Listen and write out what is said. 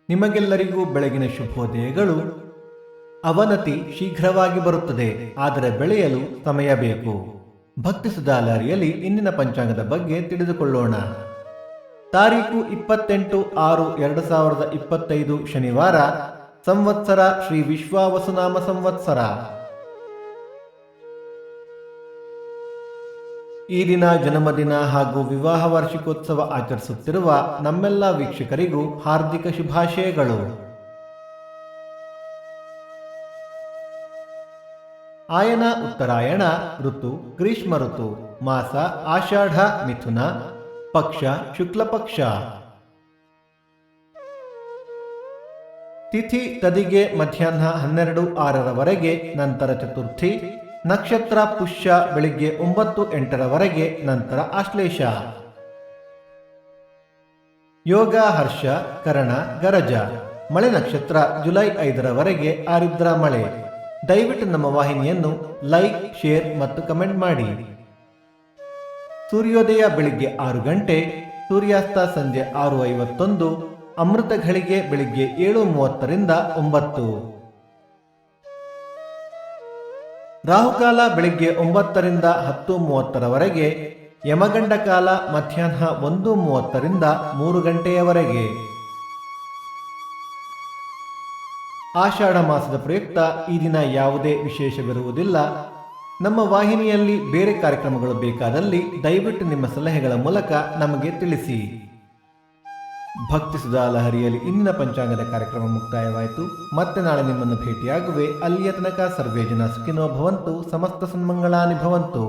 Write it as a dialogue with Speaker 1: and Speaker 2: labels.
Speaker 1: ನಿಮಗೆಲ್ಲರಿಗೂ ಬೆಳಗಿನ ಶುಭೋದಯಗಳು. ಅವನತಿ ಶೀಘ್ರವಾಗಿ ಬರುತ್ತದೆ, ಆದರೆ ಬೆಳೆಯಲು ಸಮಯ ಬೇಕು. ಭಕ್ತಿ ಸುಧಾಲಹರಿಯಲ್ಲಿ ಇಂದಿನ ಪಂಚಾಂಗದ ಬಗ್ಗೆ ತಿಳಿದುಕೊಳ್ಳೋಣ. ತಾರೀಕು 28/6/2025 ಶನಿವಾರ. ಸಂವತ್ಸರ ಶ್ರೀ ವಿಶ್ವಾವಸುನಾಮ ಸಂವತ್ಸರ. ಈ ದಿನ ಜನ್ಮದಿನ ಹಾಗೂ ವಿವಾಹ ವಾರ್ಷಿಕೋತ್ಸವ ಆಚರಿಸುತ್ತಿರುವ ನಮ್ಮೆಲ್ಲ ವೀಕ್ಷಕರಿಗೂ ಹಾರ್ದಿಕ ಶುಭಾಶಯಗಳು. ಆಯನ ಉತ್ತರಾಯಣ ಋತು ಗ್ರೀಷ್ಮ ಋತು. ಮಾಸ ಆಷಾಢ ಮಿಥುನ. ಪಕ್ಷ ಶುಕ್ಲ ಪಕ್ಷ. ತಿಥಿ ತದಿಗೆ ಮಧ್ಯಾಹ್ನ 12:06 ನಂತರ ಚತುರ್ಥಿ. ನಕ್ಷತ್ರ ಪುಷ್ಯ ಬೆಳಿಗ್ಗೆ 9:08 ನಂತರ ಆಶ್ಲೇಷ. ಯೋಗ ಹರ್ಷ ಕರಣ ಗರಜ. ಮಳೆ ನಕ್ಷತ್ರ ಜುಲೈ 5 ಆರಿದ್ರ ಮಳೆ. ದಯವಿಟ್ಟು ನಮ್ಮ ವಾಹಿನಿಯನ್ನು ಲೈಕ್, ಶೇರ್ ಮತ್ತು ಕಮೆಂಟ್ ಮಾಡಿ. ಸೂರ್ಯೋದಯ ಬೆಳಿಗ್ಗೆ 6 ಗಂಟೆ, ಸೂರ್ಯಾಸ್ತ ಸಂಜೆ 6:51. ಅಮೃತ ಘಳಿಗೆ ಬೆಳಿಗ್ಗೆ 7:30 9. ರಾಹುಕಾಲ ಬೆಳಿಗ್ಗೆ 9 10:30. ಯಮಗಂಡ ಕಾಲ ಮಧ್ಯಾಹ್ನ 1:30 3 ಗಂಟೆಯವರೆಗೆ. ಆಷಾಢ ಮಾಸದ ಪ್ರಯುಕ್ತ ಈ ದಿನ ಯಾವುದೇ ವಿಶೇಷವಿರುವುದಿಲ್ಲ. ನಮ್ಮ ವಾಹಿನಿಯಲ್ಲಿ ಬೇರೆ ಕಾರ್ಯಕ್ರಮಗಳು ಬೇಕಾದಲ್ಲಿ ದಯವಿಟ್ಟು ನಿಮ್ಮ ಸಲಹೆಗಳ ಮೂಲಕ ನಮಗೆ ತಿಳಿಸಿ. ಭಕ್ತಿ ಸುಧಾಲಹರಿಯಲ್ಲಿ ಇಂದಿನ ಪಂಚಾಂಗದ ಕಾರ್ಯಕ್ರಮ ಮುಕ್ತಾಯವಾಯಿತು. ಮತ್ತೆ ನಾಳೆ ನಿಮ್ಮನ್ನು ಭೇಟಿಯಾಗುವೆ. ಅಲ್ಲಿಯ ತನಕ ಸರ್ವೇ ಜನ ಸುಖಿನೋ ಭವಂತು, ಸಮಸ್ತ ಸನ್ಮಂಗಳಾನಿ ಭವಂತು.